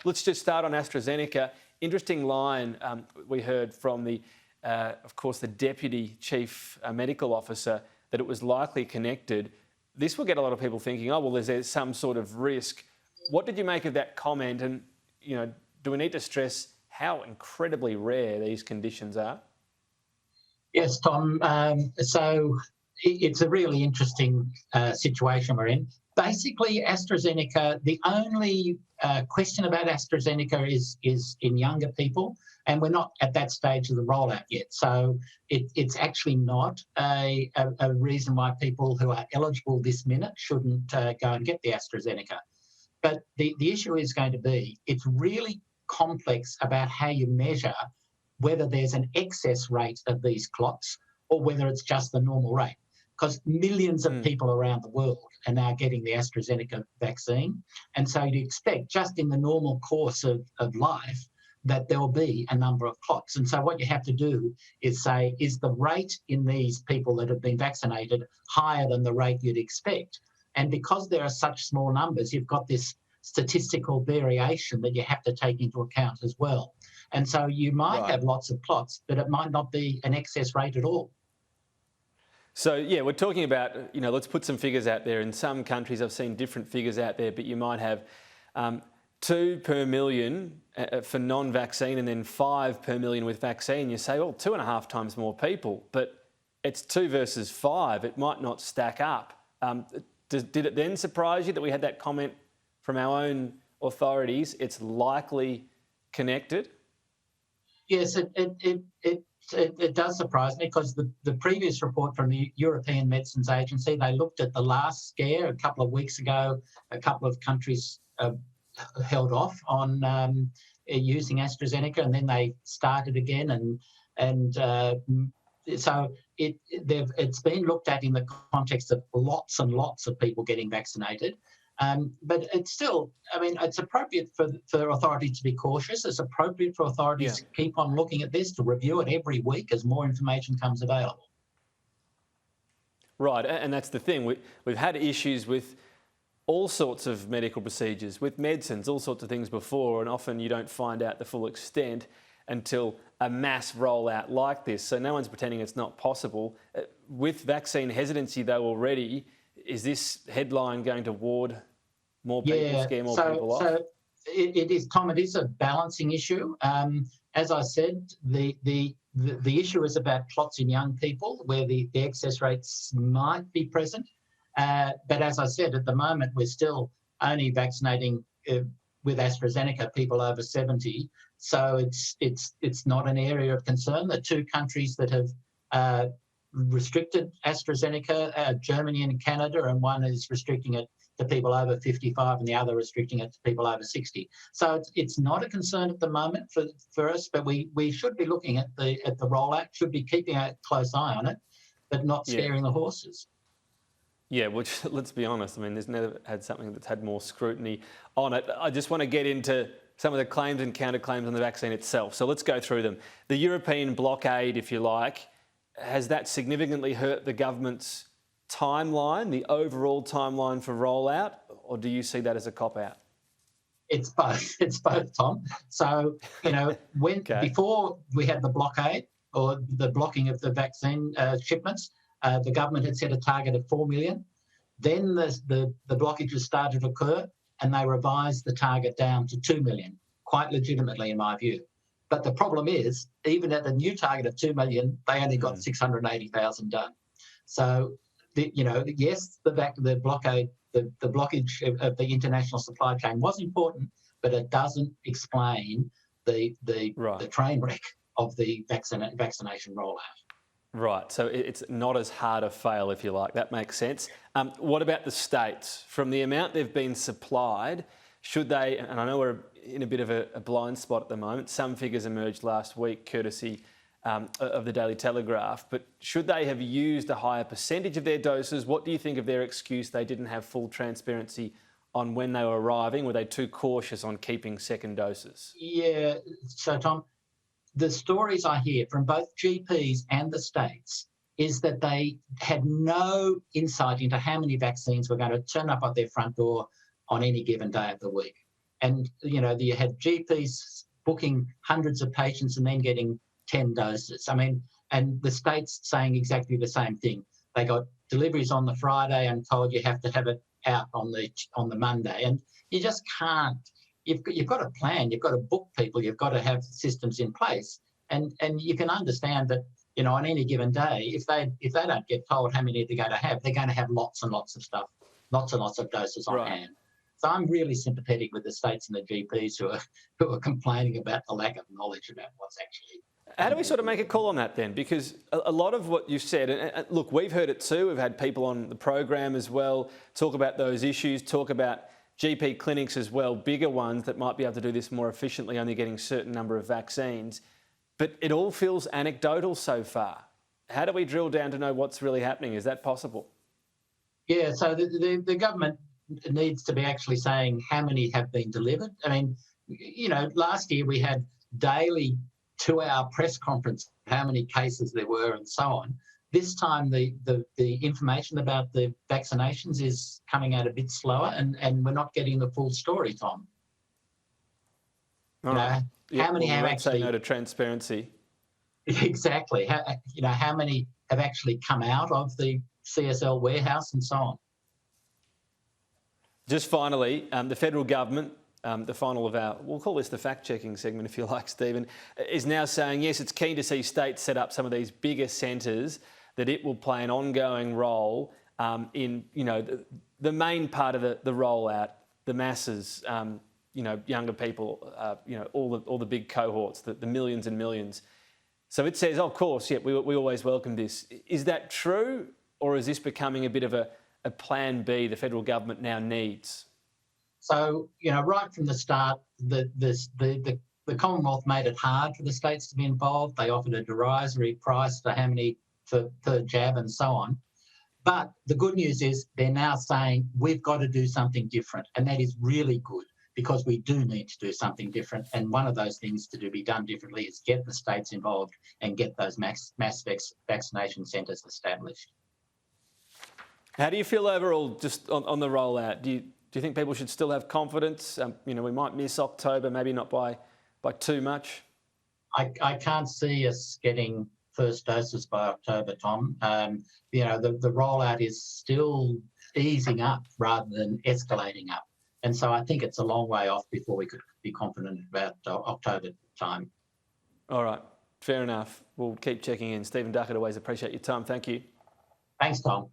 Let's just start on AstraZeneca. Interesting line we heard from of course, the Deputy Chief Medical Officer, that it was likely connected. This will get a lot of people thinking, oh, well, there's some sort of risk. What did you make of that comment? And, do we need to stress how incredibly rare these conditions are? Yes, Tom. So it's a really interesting situation we're in. Basically, AstraZeneca, the only question about AstraZeneca is in younger people, and we're not at that stage of the rollout yet. So it's actually not a reason why people who are eligible this minute shouldn't go and get the AstraZeneca. But the issue is going to be, it's really complex about how you measure whether there's an excess rate of these clots or whether it's just the normal rate. Because millions of people around the world are now getting the AstraZeneca vaccine. And so you'd expect, just in the normal course of life, that there will be a number of clots. And so what you have to do is say, is the rate in these people that have been vaccinated higher than the rate you'd expect? And because there are such small numbers, you've got this statistical variation that you have to take into account as well. And so you might have lots of clots, but it might not be an excess rate at all. So, yeah, we're talking about, let's put some figures out there. In some countries, I've seen different figures out there, but you might have 2 per million for non-vaccine and then 5 per million with vaccine. You say, well, 2.5 times more people, but it's 2 versus 5. It might not stack up. Did it then surprise you that we had that comment from our own authorities? It's likely connected? Yes, it does surprise me, because the previous report from the European Medicines Agency, they looked at the last scare a couple of weeks ago. A couple of countries held off on using AstraZeneca, and then they started again, so it's been looked at in the context of lots and lots of people getting vaccinated. But it's still, it's appropriate for authorities to be cautious. It's appropriate for authorities to keep on looking at this, to review it every week as more information comes available. Right, and that's the thing. We've had issues with all sorts of medical procedures, with medicines, all sorts of things before, and often you don't find out the full extent until a mass rollout like this. So no one's pretending it's not possible. With vaccine hesitancy, though, already, is this headline going to ward more people, scare more people off? So it is, Tom. It is a balancing issue. As I said, the issue is about clots in young people, where the excess rates might be present. But as I said, at the moment, we're still only vaccinating with AstraZeneca people over 70. So it's not an area of concern. The 2 countries that have restricted AstraZeneca, Germany and Canada, and one is restricting it to people over 55 and the other restricting it to people over 60. So it's not a concern at the moment for us, but we should be looking at the rollout, should be keeping a close eye on it, but not scaring the horses. Yeah, which, let's be honest, there's never had something that's had more scrutiny on it. I just want to get into some of the claims and counterclaims on the vaccine itself. So let's go through them. The European blockade, if you like, has that significantly hurt the government's timeline, the overall timeline for rollout, or do you see that as a cop-out? It's both. It's both, Tom. So, before we had the blockade or the blocking of the vaccine shipments, the government had set a target of 4 million. Then the blockages started to occur, and they revised the target down to 2 million, quite legitimately in my view. But the problem is, even at the new target of 2 million, they only got 680,000 done. So, yes, the blockade, the blockage of the international supply chain was important, but it doesn't explain the train wreck of the vaccination rollout. Right, so it's not as hard a fail, if you like. That makes sense. What about the states? From the amount they've been supplied, should they, and I know we're in a bit of a blind spot at the moment, some figures emerged last week courtesy of the Daily Telegraph, but should they have used a higher percentage of their doses? What do you think of their excuse they didn't have full transparency on when they were arriving? Were they too cautious on keeping second doses? Yeah, so Tom, the stories I hear from both GPs and the states is that they had no insight into how many vaccines were going to turn up at their front door on any given day of the week. and you had GPs booking hundreds of patients and then getting 10 doses. I mean, and the state's saying exactly the same thing. They got deliveries on the Friday and told you have to have it out on the Monday, and you just can't. You've got to plan. You've got to book people. You've got to have systems in place, and you can understand that on any given day, if they don't get told how many they're going to have lots and lots of stuff, lots and lots of doses on hand. So I'm really sympathetic with the states and the GPs who are complaining about the lack of knowledge about what's actually. How do we sort of make a call on that then? Because a lot of what you've said, and look, we've heard it too. We've had people on the program as well talk about those issues, talk about GP clinics as well, bigger ones that might be able to do this more efficiently, only getting a certain number of vaccines. But it all feels anecdotal so far. How do we drill down to know what's really happening? Is that possible? Yeah, so the government needs to be actually saying how many have been delivered. I mean, last year we had daily 2-hour press conference, how many cases there were and so on. This time the information about the vaccinations is coming out a bit slower, and we're not getting the full story, Tom. How many have actually... say no to transparency. Exactly. How many have actually come out of the CSL warehouse and so on. Just finally, the federal government, the final of our, we'll call this the fact-checking segment if you like, Stephen, is now saying, yes, it's keen to see states set up some of these bigger centres, that it will play an ongoing role in, the main part of the rollout, the masses, younger people, all the big cohorts, the millions and millions. So it says, of course, yeah, we always welcome this. Is that true, or is this becoming a bit of a plan B the federal government now needs? So, right from the start, the Commonwealth made it hard for the states to be involved. They offered a derisory price for how many per jab and so on. But the good news is they're now saying we've got to do something different, and that is really good, because we do need to do something different. And one of those things to be done differently is get the states involved and get those mass vaccination centres established. How do you feel overall just on the rollout? Do you think people should still have confidence? We might miss October, maybe not by too much. I can't see us getting first doses by October, Tom. The rollout is still easing up rather than escalating up. And so I think it's a long way off before we could be confident about October time. All right, fair enough. We'll keep checking in. Stephen Duckett, always appreciate your time. Thank you. Thanks, Tom.